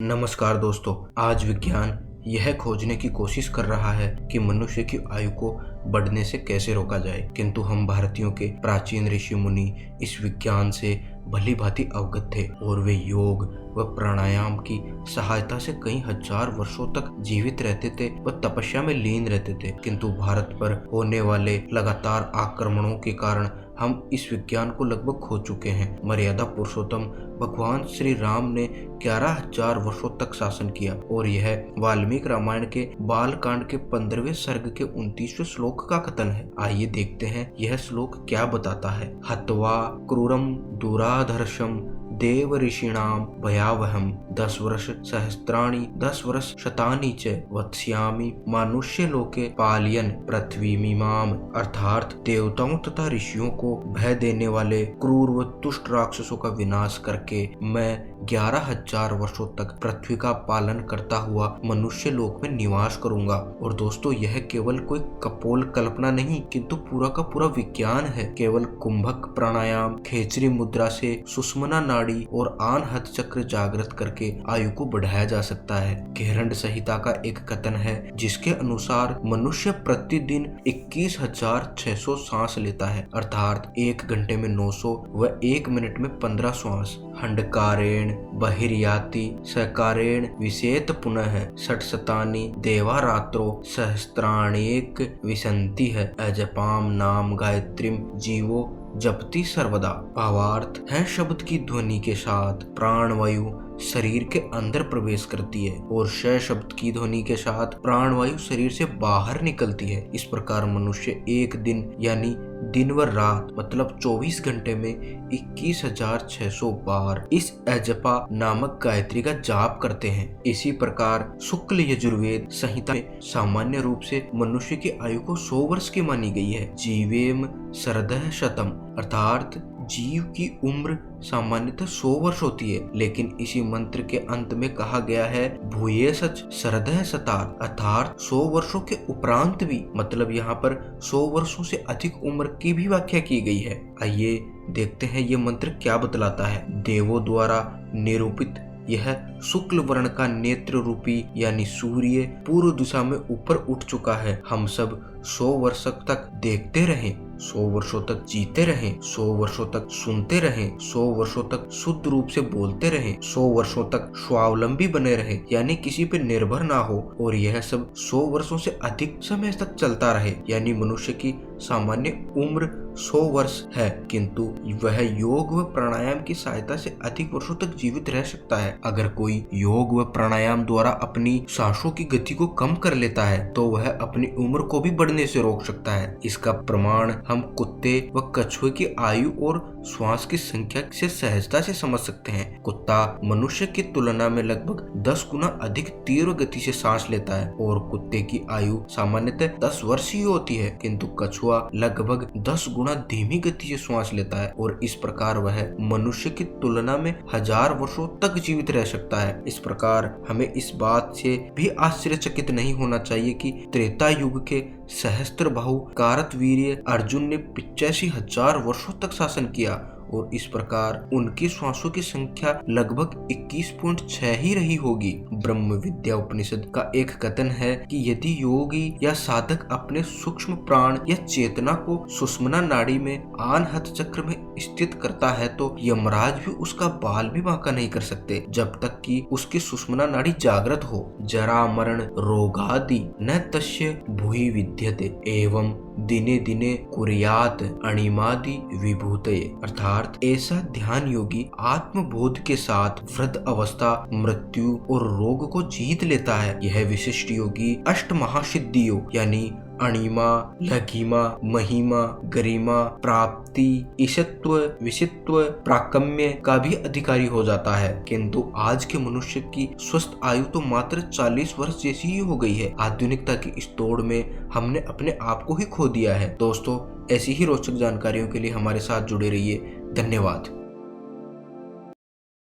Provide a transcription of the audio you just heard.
नमस्कार दोस्तों। आज विज्ञान यह खोजने की कोशिश कर रहा है कि मनुष्य की आयु को बढ़ने से कैसे रोका जाए, किंतु हम भारतीयों के प्राचीन ऋषि मुनि इस विज्ञान से भली भांति अवगत थे और वे योग व प्राणायाम की सहायता से कई हजार वर्षों तक जीवित रहते थे व तपस्या में लीन रहते थे। किंतु भारत पर होने वाले लगातार आक्रमणों के कारण हम इस विज्ञान को लगभग खो चुके हैं। मर्यादा पुरुषोत्तम भगवान श्री राम ने 11,000 वर्षों तक शासन किया और यह वाल्मीकि रामायण के बाल कांड के 15वें सर्ग के 29वें श्लोक का कथन है। आइए देखते हैं यह श्लोक क्या बताता है। हत्वा क्रूरम दुराधर्षम देव ऋषिणाम भयावहम 10 वर्ष सहस्त्राणि 10 वर्ष शतानि च वत्स्यामि मनुष्य लोके पालयन पृथ्वी मीमाम। अर्थात देवताओं तथा ऋषियों को भय देने वाले क्रूर व दुष्ट राक्षसों का विनाश करके मैं 11,000 वर्षों तक पृथ्वी का पालन करता हुआ मनुष्य लोक में निवास करूंगा। और दोस्तों, यह केवल कोई कपोल कल्पना नहीं किंतु पूरा का पूरा विज्ञान है। केवल कुंभक प्राणायाम, खेचरी मुद्रा से सुषुम्ना नाड़ी और आनहत चक्र जागृत करके आयु को बढ़ाया जा सकता है। घेरंड संहिता का एक कथन है जिसके अनुसार मनुष्य प्रतिदिन 21,600 सांस लेता है, अर्थात 1 घंटे में 900 व 1 मिनट में 15 श्वास। हंडकारेण बहिर्याति सकारेण विशेत पुनः षट्शतानि देवारात्रो सहस्त्राण्येक विशंति है। अजपाम नाम गायत्रीम जीवो जपति सर्वदा। भावार्थ है, शब्द की ध्वनि के साथ प्राणवायु शरीर के अंदर प्रवेश करती है और श शब्द की ध्वनि के साथ प्राणवायु शरीर से बाहर निकलती है। इस प्रकार मनुष्य एक दिन यानी दिन व रात मतलब 24 घंटे में 21,600 बार इस अजपा नामक गायत्री का जाप करते हैं। इसी प्रकार शुक्ल यजुर्वेद संहिता में सामान्य रूप से मनुष्य की आयु को 100 वर्ष की मानी गई है। जीवेम शरदः शतम, अर्थात जीव की उम्र सामान्यतः 100 वर्ष होती है, लेकिन इसी मंत्र के अंत में कहा गया है भूये सच शरदः शतात्, अर्थात 100 वर्षों के उपरांत भी, मतलब यहाँ पर 100 वर्षों से अधिक उम्र की भी व्याख्या की गई है। आइए देखते हैं ये मंत्र क्या बतलाता है। देवों द्वारा निरूपित यह शुक्ल वर्ण का नेत्र रूपी यानी सूर्य पूर्व दिशा में ऊपर उठ चुका है। हम सब 100 वर्ष तक देखते रहें, 100 वर्षों तक जीते रहें, 100 वर्षों तक सुनते रहें, 100 वर्षों तक शुद्ध रूप से बोलते रहें, 100 वर्षों तक स्वावलंबी बने रहें यानी किसी पे निर्भर ना हो, और यह सब 100 वर्षों से अधिक समय तक चलता रहे। यानी मनुष्य की सामान्य उम्र 100 वर्ष है, किंतु वह योग व प्राणायाम की सहायता से अधिक वर्षों तक जीवित रह सकता है। अगर कोई योग व प्राणायाम द्वारा अपनी सांसों की गति को कम कर लेता है तो वह अपनी उम्र को भी बढ़ने से रोक सकता है। इसका प्रमाण हम कुत्ते व कछुए की आयु और श्वास की संख्या से सहजता से समझ सकते हैं। कुत्ता मनुष्य की तुलना में लगभग 10 गुना अधिक तीव्र गति से सांस लेता है और कुत्ते की आयु सामान्यतः 10 वर्ष ही होती है, किंतु कछुआ लगभग 10 गुना धीमी गति से श्वास लेता है और इस प्रकार वह मनुष्य की तुलना में 1000 वर्षों तक जीवित रह सकता है। इस प्रकार हमें इस बात से भी आश्चर्यचकित नहीं होना चाहिए कि त्रेता युग के सहस्त्रबाहु कारतवीर्य अर्जुन ने 85,000 वर्षों तक शासन किया और इस प्रकार उनकी श्वासों की संख्या लगभग 21.6 ही रही होगी। ब्रह्म विद्या उपनिषद का एक कथन है कि यदि योगी या साधक अपने सूक्ष्म प्राण या चेतना को सुषुम्ना नाड़ी में आनहत चक्र में स्थित करता है तो यमराज भी उसका बाल भी बांका नहीं कर सकते जब तक कि उसकी सुषुम्ना नाड़ी जागृत हो। जरा मरण रोगादि न तस्य भूहि विद्यते एवं दिने दिने कुर्यात अणिमादि विभूतये, अर्थात ऐसा ध्यान योगी आत्मबोध के साथ वृद्ध अवस्था, मृत्यु और रोग को जीत लेता है। यह विशिष्ट योगी अष्ट महासिद्धियों यानी अणिमा, लघिमा, महिमा, गरिमा, प्राप्ति, ईशत्व, विशित्व, प्राकम्य का भी अधिकारी हो जाता है। किंतु आज के मनुष्य की स्वस्थ आयु तो मात्र 40 वर्ष जैसी ही हो गई है। आधुनिकता की इस दौड़ में हमने अपने आप को ही खो दिया है। दोस्तों, ऐसी ही रोचक जानकारियों के लिए हमारे साथ जुड़े रहिए। धन्यवाद।